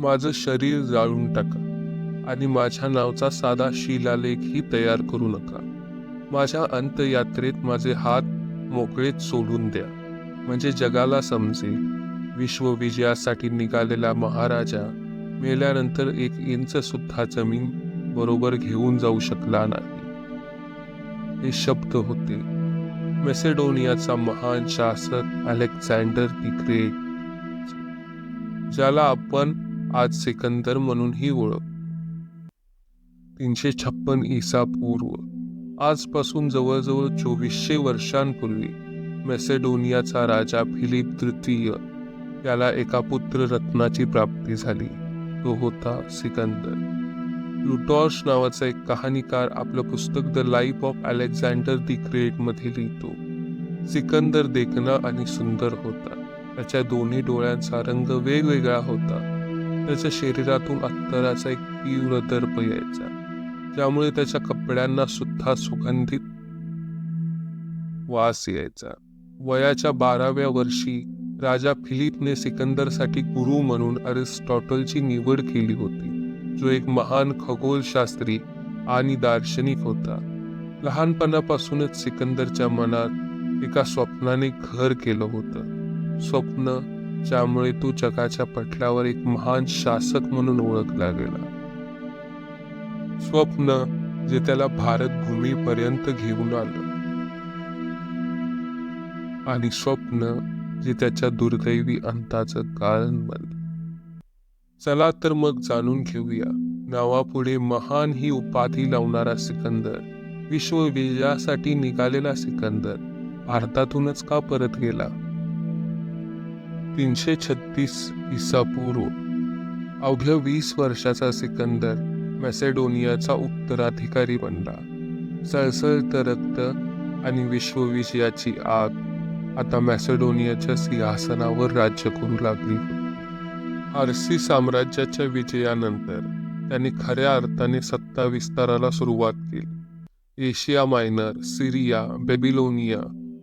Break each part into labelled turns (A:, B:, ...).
A: माझं शरीर जाळून टाका आणि माझ्या नावाचा साधा शिलालेखही तयार करू नका. माझ्या अंत्ययात्रेत माझे हात मोकळेच सोडून द्या, म्हणजे जगाला समजेल विश्वविजयासाठी निघालेला महाराजा मेल्यानंतर 1 इंच सुद्धा जमीन बरोबर घेऊन जाऊ शकला नाही. हे शब्द होते मॅसेडोनियाचा महान शासक अलेक्झांडर द ग्रेट, ज्याला आपण आज सिकंदर म्हणूनही ओळखतो. 356 ईसा पूर्व आजपासून जवळजवळ 2400 वर्षांपूर्वी मॅसेडोनियाचा राजा फिलिप तृतीय याला एका पुत्ररत्नाची प्राप्ती झाली. तो होता सिकंदर. प्लुटॉर्च नावाचा एक कहाणीकार आपलं पुस्तक the life of Alexander the great मध्ये लिहितो, सिकंदर देखणा आणि सुंदर होता. त्याच्या दोन्ही डोळ्यांचा रंग वेगवेगळा होता. त्याच्या शरीरातून अत्तराचा एक तीव्र दर्प यायचा, त्यामुळे त्याच्या कपड्यांना सुद्धा सुगंधित वास यायचा. वयाच्या 12व्या वर्षी राजा फिलिपने सिकंदरसाठी गुरु म्हणून अरिस्टॉटलची निवड केली होती, जो एक महान खगोलशास्त्री आणि दार्शनिक होता. लहानपणापासूनच सिकंदरच्या मनात एका स्वप्नाने घर केलं होतं, स्वप्न ज्यामुळे तो जगाच्या पटलावर एक महान शासक म्हणून ओळखला गेला. स्वप्न जे त्याला भारत भूमीपर्यंत घेऊन आलं, आणि स्वप्न जे त्याच्या दुर्दैवी अंताचं कारण बनलं. चला तर मग जाणून घेऊया, नावापुढे महान ही उपाधी लावणारा सिकंदर, विश्वविजयासाठी निघालेला सिकंदर भारतातूनच का परत गेला. 336 ईसा पूर्व अवघ्या 20 वर्षाचा सिकंदर मॅसेडोनियाचा उत्तराधिकारी बनला. सळसळतं रक्त आणि विश्वविजयाची आग आता मॅसेडोनियाच्या सिंहासनावर राज्य करू लागली. फारसी साम्राज्याच्या विजयानंतर त्यांनी खऱ्या अर्थाने सत्ता विस्ताराला सुरुवात केली. एशिया मायनर, सिरिया, बेबिलोनिया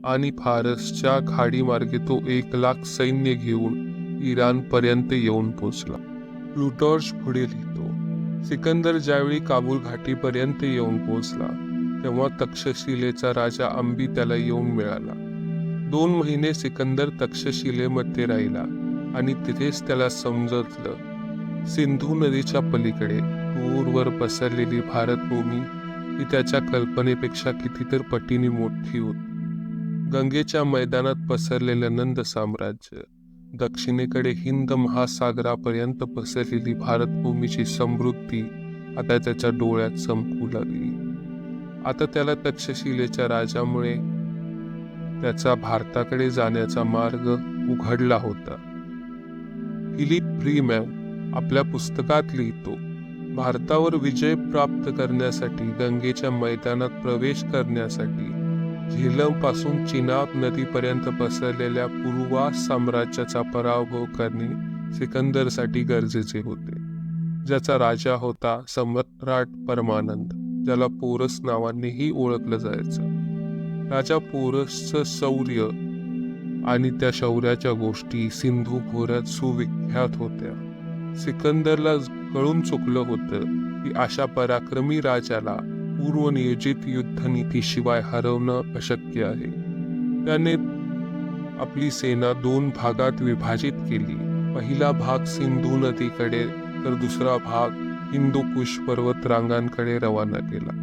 A: आणि फारसच्या खाडीमार्गे तो 1,00,000 सैन्य घेऊन इराणपर्यंत येऊन पोचला. प्लुटॉर्च पुढे लिहितो, सिकंदर ज्यावेळी काबूल घाटीपर्यंत येऊन पोचला तेव्हा तक्षशिलेचा राजा अंबी त्याला येऊन मिळाला. 2 महिने सिकंदर तक्षशिलेमध्ये राहिला आणि तिथेच त्याला समजलं सिंधू नदीच्या पलीकडे दूरवर पसरलेली भारतभूमी ही त्याच्या कल्पनेपेक्षा कितीतर पटीने मोठी होती. गंगेच्या मैदानात पसरलेलं नंद साम्राज्य, दक्षिणेकडे हिंद महासागरापर्यंत पसरलेली भारतभूमीची समृद्धी आता त्याच्या डोळ्यात चमकू लागली. आता त्याला तक्षशिलेच्या राजामुळे त्याचा भारताकडे जाण्याचा मार्ग उघडला होता. फिलिप फ्रीमॅन आपल्या पुस्तकात लिहितो, भारतावर विजय प्राप्त करण्यासाठी गंगेच्या मैदानात प्रवेश करण्यासाठी झेलम पासून चिनाब नदीपर्यंत पसरलेल्या पूर्वास साम्राज्याचा पराभव करणे सिकंदरसाठी गरजेचे होते, ज्याचा राजा होता सम्राट परमानंद, ज्याला पोरस नावानेही ओळखलं जायचं. राजा पोरसचं शौर्य आणि त्या शौर्याच्या गोष्टी सिंधू खोऱ्यात सुविख्यात होत्या. सिकंदरला कळून चुकलं होतं की अशा पराक्रमी राजाला पूर्वनियोजित युद्धनीतीशिवाय हरवणं अशक्य आहे. त्याने आपली सेना 2 भागात विभाजित केली. पहिला भाग सिंधू नदीकडे तर दुसरा भाग हिंदुकुश पर्वत रांगांकडे रवाना केला,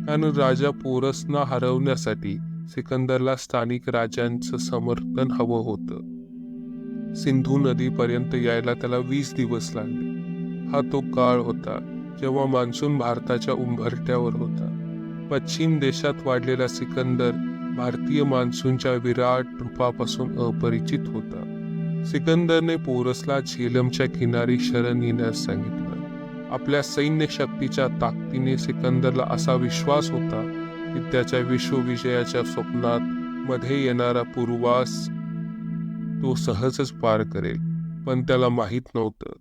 A: कारण राजा पोरसना हरवण्यासाठी सिकंदरला स्थानिक राजांचं समर्थन हवं होतं. सिंधू नदीपर्यंत यायला त्याला 20 दिवस लागले. हा तो काळ होता जेव्हा मान्सून भारताच्या उंबरठ्यावर होता. पश्चिम देशात वाढलेला सिकंदर भारतीय मान्सूनच्या विराट रूपापासून अपरिचित होता. सिकंदरने पोरसला झेलमच्या किनारी शरण येण्यास सांगितलं. आपल्या सैन्य शक्तीच्या ताकदीने सिकंदरला असा विश्वास होता की त्याच्या विश्वविजयाच्या स्वप्नात मध्ये येणारा पूर्वास तो सहजच पार करेल, पण त्याला माहीत नव्हतं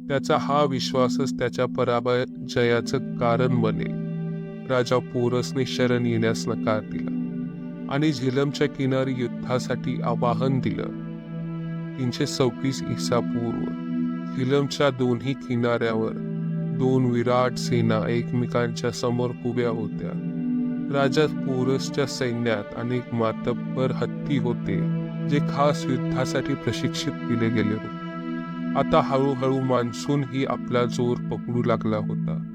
A: त्याचा हा विश्वासच त्याच्या पराजयाचं कारण बनेल. राजा पोरसने शरण येण्यास नकार दिला आणि झेलमच्या किनारी युद्धासाठी आवाहन दिलं. 326 ईसा पूर्व झेलमच्या दोन्ही किनाऱ्यावर दोन विराट सेना एकमेकांच्या समोर उभ्या होत्या. राजा पोरसच्या सैन्यात अनेक मातब्बर हत्ती होते, जे खास युद्धासाठी प्रशिक्षित केले गेले होते. आता हळूहळू मान्सून ही आपला जोर पकडू लागला होता.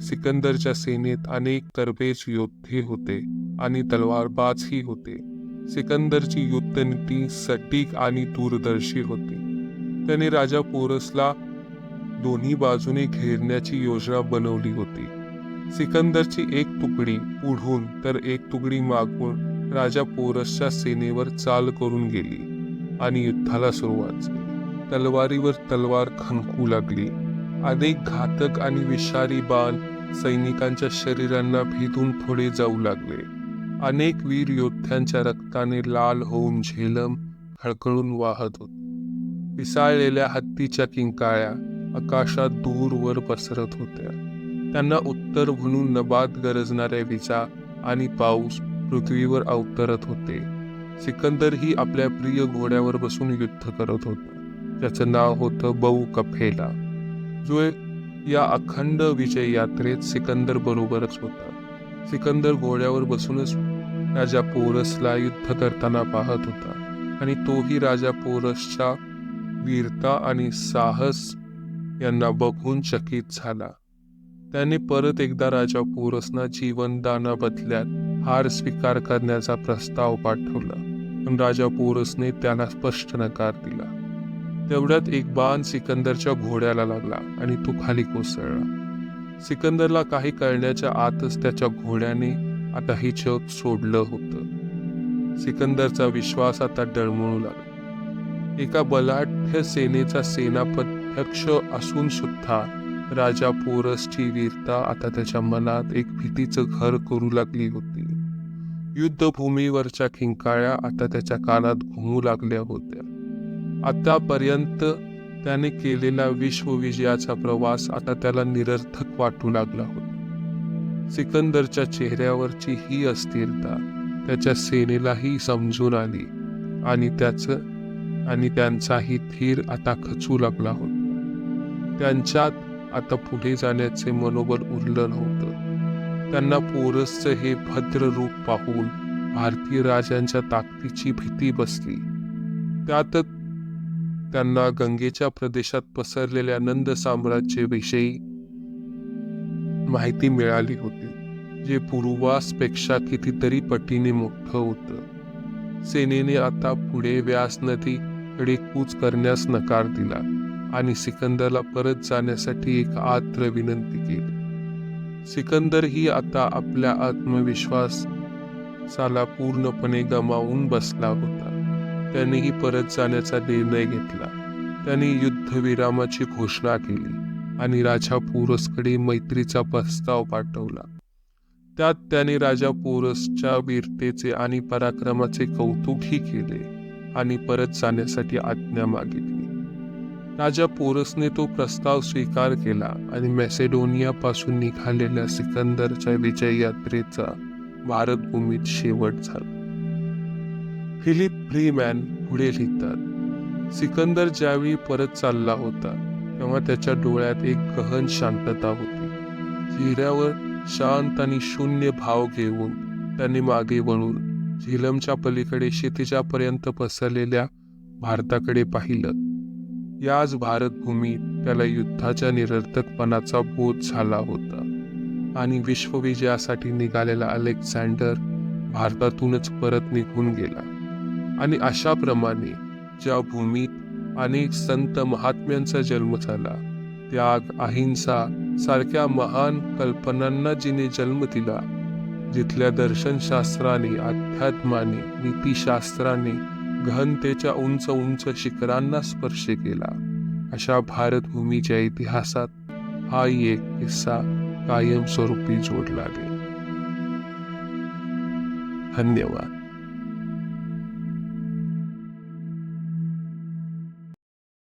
A: सिकंदरच्या सेनेत अनेक तरबेज योद्धे होते आणि तलवारबाजही होते. सिकंदरची युद्धनीती सटीक आणि दूरदर्शी होती. त्याने राजा पोरसला दोन्ही बाजूने घेरण्याची योजना बनवली होती. सिकंदरची एक तुकडी पुढून तर एक तुकडी मागून राजा पोरसच्या सेनेवर चाल करून गेली आणि युद्धाला सुरुवात झाली. तलवारीवर तलवार खणकू लागली. अनेक घातक आणि विषारी बाण सैनिकांच्या शरीरांना भेदून पुढे जाऊ लागले. अनेक वीर योद्ध्यांच्या रक्ताने लाल होऊन झेलम खळखळून वाहत होते. पिसाळलेल्या हत्तीच्या किंकाळ्या आकाशात दूरवर पसरत होत्या. त्यांना उत्तर म्हणून नबाद गरजणाऱ्या विजा आणि पाऊस पृथ्वीवर अवतरत होते. सिकंदर ही आपल्या प्रिय घोड्यावर बसून युद्ध करत होता, ज्याचं नाव होतं बऊ कफेला, जो या अखंड विजय यात्रेत सिकंदर बरोबरच होता. सिकंदर घोड्यावर बसूनच राजा पोरसला युद्ध करताना पाहत होता आणि तोही राजा पोरसच्या वीरता आणि साहस यांना बघून चकित झाला. त्याने परत एकदा राजा पोरसना जीवनदाना बदल्यात हार स्वीकार करण्याचा प्रस्ताव पाठवला, पण राजा पोरसने त्याला स्पष्ट नकार दिला. तेवढ्यात एक बाण सिकंदरच्या घोड्याला लागला आणि तो खाली कोसळला. सिकंदरला काही कळण्याच्या आतच त्याच्या घोड्याने आता हे जग सोडलं होतं. सिकंदरचा विश्वास आता डळमळू लागला. एका बलाढ्य सेनेचा सेनापत्यक्ष असून सुद्धा राजा पोरसची वीरता आता त्याच्या मनात एक भीतीचं घर करू लागली होती. युद्धभूमीवरच्या खिंकाळ्या आता त्याच्या कानात घुमू लागल्या होत्या. आतापर्यंत त्याने केलेला विश्वविजयाचा प्रवास आता त्याला निरर्थक वाटू लागला होता. सिकंदरच्या चेहऱ्यावरची ही अस्थिरता त्याच्या सेनेलाही समजून आली आणि त्यांचाही धीर आता खचू लागला होता. त्यांच्यात आता पुढे जाण्याचे मनोबल उरलं नव्हतं. त्यांना पोरसचं हे भद्र रूप पाहून भारतीय राजांच्या ताकदीची भीती बसली. त्यात त्यांना गंगेच्या प्रदेशात पसरलेल्या नंद साम्राज्याविषयी माहिती मिळाली होती, जे पूर्वासपेक्षा कितीतरी पटीने मोठं होतं. सेनेने आता पुढे व्यास नदीकडे कूच करण्यास नकार दिला आणि सिकंदरला परत जाण्यासाठी एक आर्द्र विनंती केली. सिकंदर ही आता आपल्या आत्मविश्वासाला पूर्णपणे गमावून बसला होता. त्यानेही परत जाण्याचा निर्णय घेतला. त्याने युद्धविरामाची घोषणा केली आणि राजा पोरसकडे मैत्रीचा प्रस्ताव पाठवला. त्यात त्याने राजा पोरसच्या वीरतेचे आणि पराक्रमाचे कौतुकही केले आणि परत जाण्यासाठी आज्ञा मागितली. राजा पोरसने तो प्रस्ताव स्वीकार केला आणि मॅसेडोनिया पासून निघालेल्या सिकंदरच्या विजय यात्रेचा भारतभूमीत शेवट झाला. फिलिप फ्रीमॅन पुढे लिहितात, सिकंदर ज्यावेळी परत चालला होता तेव्हा त्याच्या डोळ्यात एक गहन शांतता होती. चेहऱ्यावर शांत आणि शून्य भाव घेऊन त्याने मागे वळून झेलमच्या पलीकडे क्षितिजापर्यंत पसरलेल्या भारताकडे पाहिलं. याच भारतभूमीत त्याला युद्धाच्या निरर्थकपणाचा बोध झाला होता आणि विश्वविजयासाठी निघालेला अलेक्झांडर भारतातूनच परत निघून गेला. आणि अशाप्रमाणे ज्या भूमीत अनेक संत महात्म्यांचा जन्म झाला, त्याग, अहिंसा सारख्या महान कल्पनांना जिने जन्म दिला, जिथल्या दर्शनशास्त्राने, अध्यात्माने, नीतिशास्त्राने गहनतेच्या उंच उंच शिखरांना स्पर्श केला, अशा भारतभूमीच्या इतिहासात हाही एक किस्सा कायमस्वरूपी जोडला गेला. धन्यवाद.